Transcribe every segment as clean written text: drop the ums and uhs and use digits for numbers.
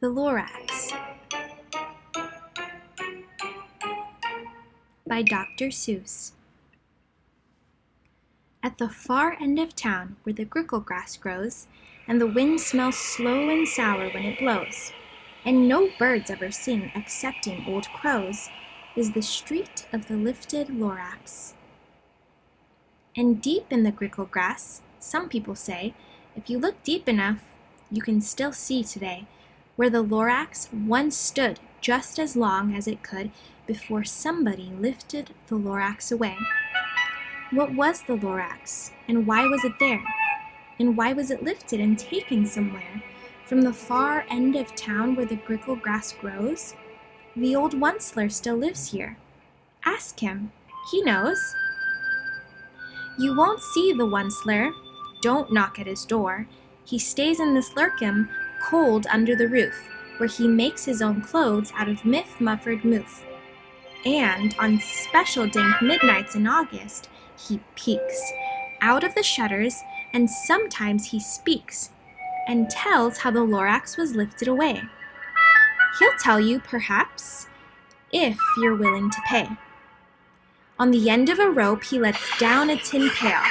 The Lorax by Dr. Seuss. At the far end of town, where the grickle grass grows, and the wind smells slow and sour when it blows, and no birds ever sing excepting old crows, is the street of the lifted Lorax. And deep in the grickle grass, some people say, if you look deep enough, you can still see today, where the Lorax once stood just as long as it could before somebody lifted the Lorax away. What was the Lorax, and why was it there? And why was it lifted and taken somewhere? From the far end of town where the grickle grass grows? The old Onceler still lives here. Ask him. He knows. You won't see the Onceler. Don't knock at his door. He stays in the slurkum, cold under the roof, where he makes his own clothes out of muffered moof. And on special dank midnights in August, he peeks out of the shutters, and sometimes he speaks and tells how the Lorax was lifted away. He'll tell you, perhaps, if you're willing to pay. On the end of a rope, he lets down a tin pail,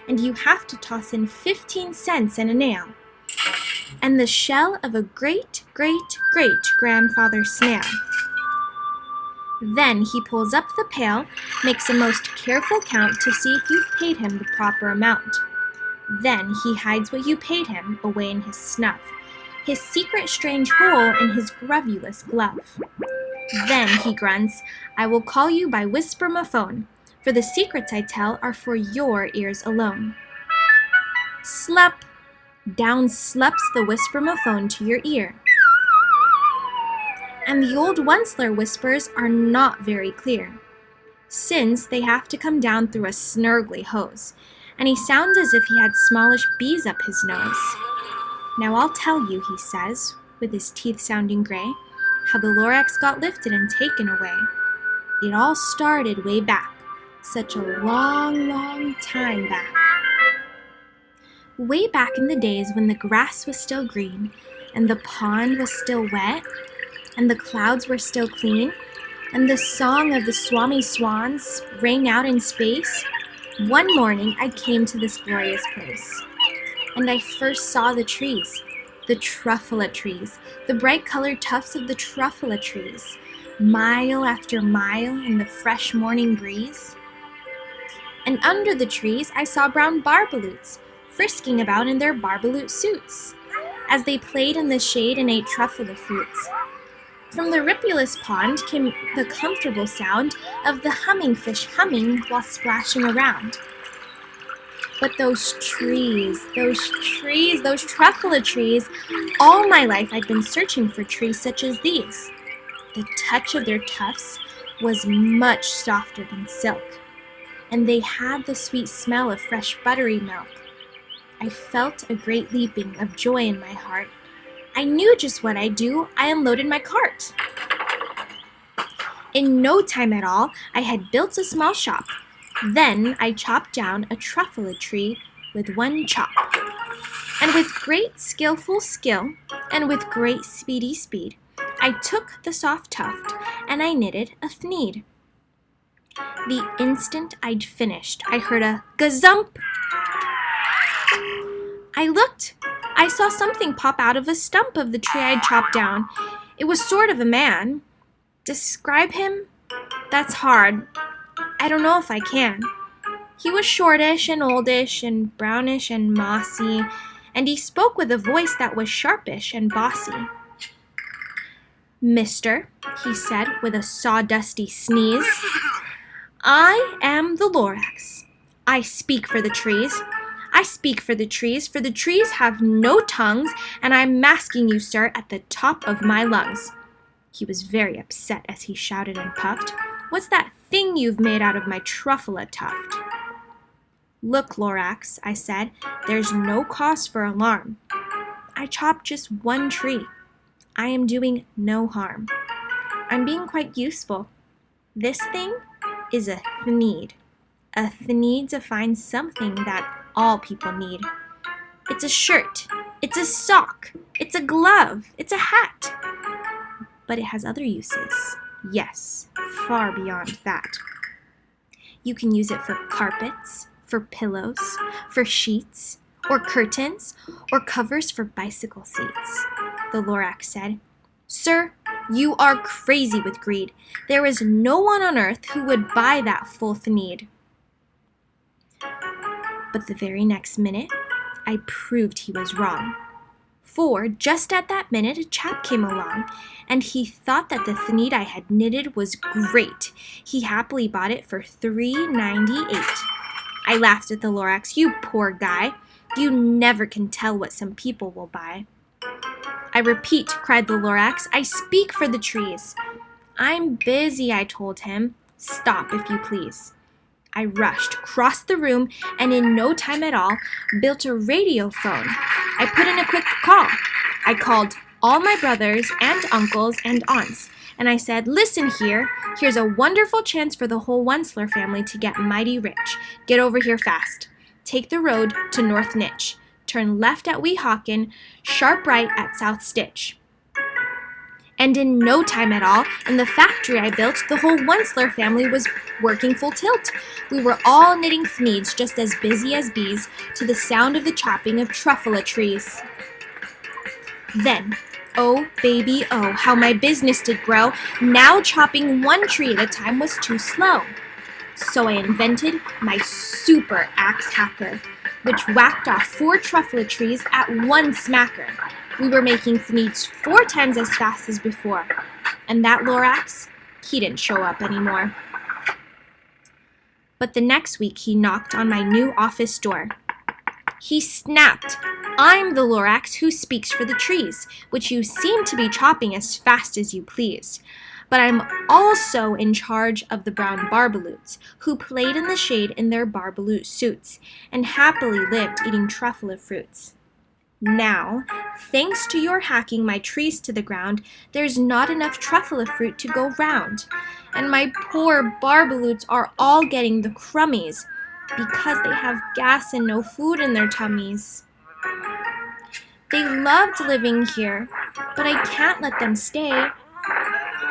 and you have to toss in 15 cents and a nail, and the shell of a great-great-great-grandfather snail. Then he pulls up the pail, makes a most careful count to see if you've paid him the proper amount. Then he hides what you paid him away in his snuff, his secret strange hole in his grovulous glove. Then he grunts, I will call you by whisper-mophone, for the secrets I tell are for your ears alone. Slup! Down slups the whisper-mophone to your ear. And the old Onceler whispers are not very clear, since they have to come down through a snurgly hose, and he sounds as if he had smallish bees up his nose. Now I'll tell you, he says, with his teeth sounding gray, how the Lorax got lifted and taken away. It all started way back, such a long, long time back. Way back in the days when the grass was still green, and the pond was still wet, and the clouds were still clean, and the song of the Swami swans rang out in space, one morning I came to this glorious place. And I first saw the trees, the Truffula trees, the bright-colored tufts of the Truffula trees, mile after mile in the fresh morning breeze. And under the trees I saw brown barbaloots, frisking about in their barbaloot suits, as they played in the shade and ate truffula fruits. From the ripulous pond came the comfortable sound of the humming fish humming while splashing around. But those trees, those truffula trees, all my life I'd been searching for trees such as these. The touch of their tufts was much softer than silk, and they had the sweet smell of fresh buttery milk. I felt a great leaping of joy in my heart. I knew just what I'd do. I unloaded my cart. In no time at all, I had built a small shop. Then I chopped down a truffula tree with one chop. And with great skillful skill, and with great speedy speed, I took the soft tuft, and I knitted a thneed. The instant I'd finished, I heard a gazump. I looked. I saw something pop out of a stump of the tree I'd chopped down. It was sort of a man. Describe him? That's hard. I don't know if I can. He was shortish and oldish and brownish and mossy, and he spoke with a voice that was sharpish and bossy. Mister, he said with a sawdusty sneeze, I am the Lorax. I speak for the trees. I speak for the trees have no tongues, and I'm masking you, sir, at the top of my lungs. He was very upset as he shouted and puffed. What's that thing you've made out of my truffula tuft? Look, Lorax, I said, there's no cause for alarm. I chopped just one tree. I am doing no harm. I'm being quite useful. This thing is a thneed. A thneed defines something that all people need. It's a shirt. It's a sock. It's a glove. It's a hat. but it has other uses. Yes, far beyond that. You can use it for carpets, for pillows, for sheets, or curtains, or covers for bicycle seats. The Lorax said, "Sir, you are crazy with greed. There is no one on earth who would buy that full thneed." But the very next minute, I proved he was wrong. For just at that minute, a chap came along, and he thought that the thneed I had knitted was great. He happily bought it for $3.98. I laughed at the Lorax. "You poor guy. You never can tell what some people will buy." "I repeat," cried the Lorax, "I speak for the trees." "I'm busy," I told him. "Stop, if you please." I rushed, crossed the room, and in no time at all, built a radio phone. I put in a quick call. I called all my brothers and uncles and aunts, and I said, "Listen here, here's a wonderful chance for the whole Onceler family to get mighty rich. Get over here fast. Take the road to North Nitch. Turn left at Weehawken, sharp right at South Stitch." And in no time at all, in the factory I built, the whole Onceler family was working full tilt. We were all knitting thneeds, just as busy as bees, to the sound of the chopping of Truffula trees. Then, oh baby, oh, how my business did grow. Now chopping one tree at a time was too slow. So I invented my super axe hacker, which whacked off 4 Truffula trees at one smacker. We were making thneeds 4 times as fast as before, and that Lorax, he didn't show up anymore. But the next week he knocked on my new office door. He snapped, "I'm the Lorax who speaks for the trees, which you seem to be chopping as fast as you please. But I'm also in charge of the brown barbaloots, who played in the shade in their barbaloot suits, and happily lived eating Truffula fruits. Now, thanks to your hacking my trees to the ground, there's not enough Truffula fruit to go round, and my poor barbaloots are all getting the crummies, because they have gas and no food in their tummies. They loved living here, but I can't let them stay.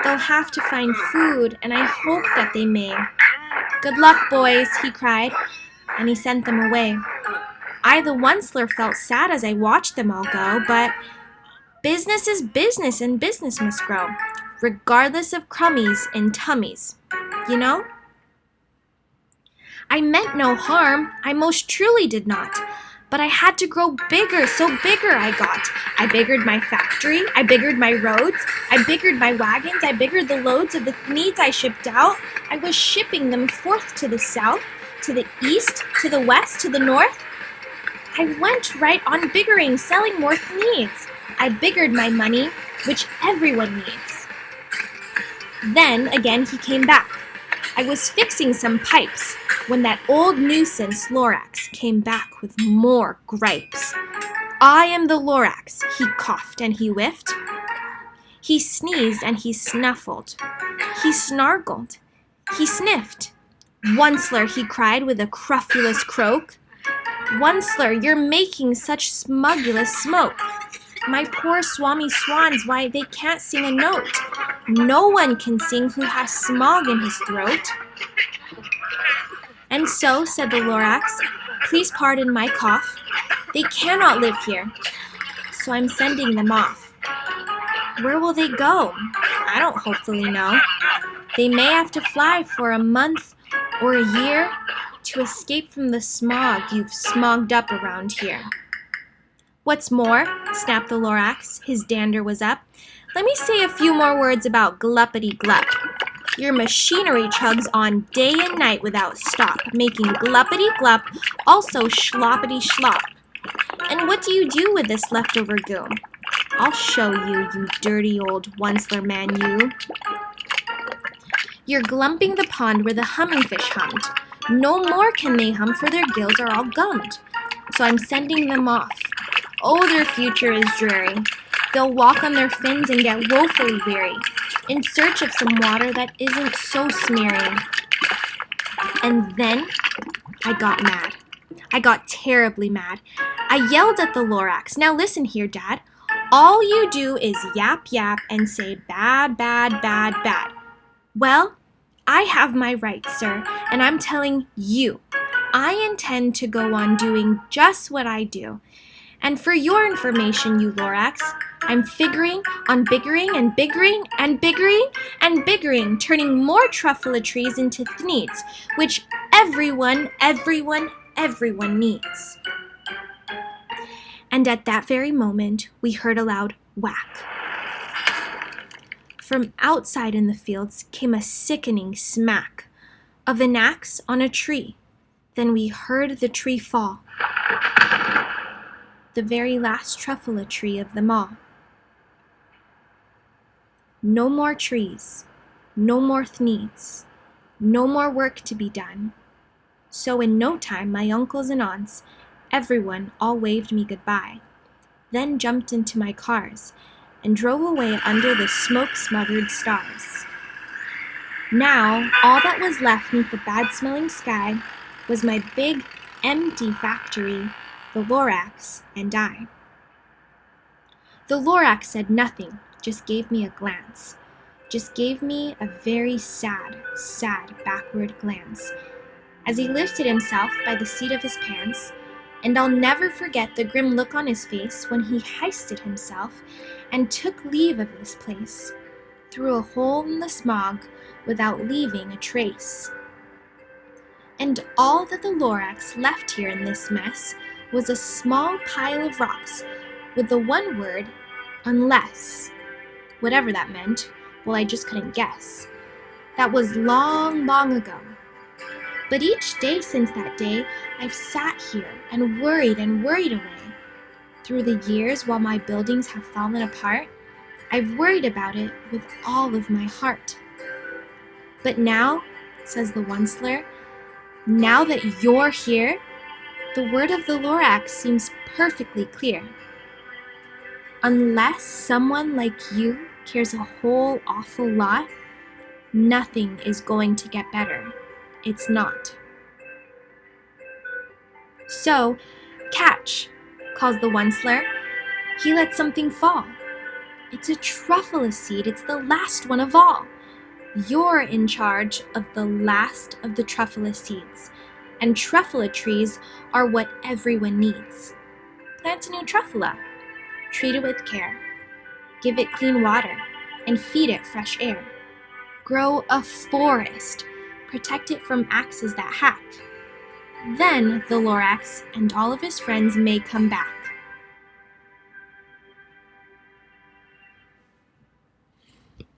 They'll have to find food, and I hope that they may. Good luck, boys," he cried, and he sent them away. I, the Onceler, felt sad as I watched them all go, but business is business, and business must grow, regardless of crummies in tummies, you know? I meant no harm, I most truly did not, but I had to grow bigger, so bigger I got. I biggered my factory, I biggered my roads, I biggered my wagons, I biggered the loads of the thneeds I shipped out. I was shipping them forth to the south, to the east, to the west, to the north. I went right on biggering, selling more thneeds. I biggered my money, which everyone needs. Then, again, he came back. I was fixing some pipes when that old nuisance Lorax came back with more gripes. "I am the Lorax," he coughed and he whiffed. He sneezed and he snuffled. He snargled. He sniffed. "Onceler," he cried with a cruffulous croak. "Onceler, you're making such smugulous smoke. My poor swami swans, why, they can't sing a note. No one can sing who has smog in his throat." "And so," said the Lorax, "please pardon my cough. They cannot live here, so I'm sending them off." "Where will they go?" "I don't hopefully know. They may have to fly for a month or a year to escape from the smog you've smogged up around here." "What's more," snapped the Lorax, his dander was up, "let me say a few more words about gluppity-glup. Your machinery chugs on day and night without stop, making gluppity-glup, also schloppity-schlop. And what do you do with this leftover goo? I'll show you, you dirty old Onceler man, you. You're glumping the pond where the humming fish hummed. No more can they hum, for their gills are all gummed. So I'm sending them off. Oh, their future is dreary. They'll walk on their fins and get woefully weary, in search of some water that isn't so smeary. And then I got mad. I got terribly mad. I yelled at the Lorax. "Now listen here, Dad. All you do is yap yap and say bad, bad, bad, bad. Well, I have my rights, sir, and I'm telling you, I intend to go on doing just what I do. And for your information, you Lorax, I'm figuring on biggering and biggering and biggering and biggering, turning more Truffula trees into thneeds, which everyone needs. And at that very moment, we heard a loud whack. From outside in the fields came a sickening smack of an axe on a tree. Then we heard the tree fall, the very last Truffula tree of them all. No more trees, no more thneeds, no more work to be done. So in no time, my uncles and aunts, everyone, all waved me goodbye, then jumped into my cars and drove away under the smoke-smothered stars. Now, all that was left neath the bad-smelling sky was my big, empty factory, the Lorax, and I. The Lorax said nothing, just gave me a glance, just gave me a very sad, sad backward glance, as he lifted himself by the seat of his pants, and I'll never forget the grim look on his face when he hoisted himself and took leave of this place, through a hole in the smog without leaving a trace. And all that the Lorax left here in this mess was a small pile of rocks with the one word, unless. Whatever that meant, well, I just couldn't guess. That was long, long ago. But each day since that day, I've sat here and worried away. Through the years, while my buildings have fallen apart, I've worried about it with all of my heart. But now, says the Onceler, now that you're here, the word of the Lorax seems perfectly clear. Unless someone like you cares a whole awful lot, nothing is going to get better. It's not. So, catch, calls the Onceler. He lets something fall. It's a Truffula seed. It's the last one of all. You're in charge of the last of the Truffula seeds, and Truffula trees are what everyone needs. Plant a new Truffula. Treat it with care. Give it clean water, and feed it fresh air. Grow a forest. Protect it from axes that hack. Then the Lorax and all of his friends may come back.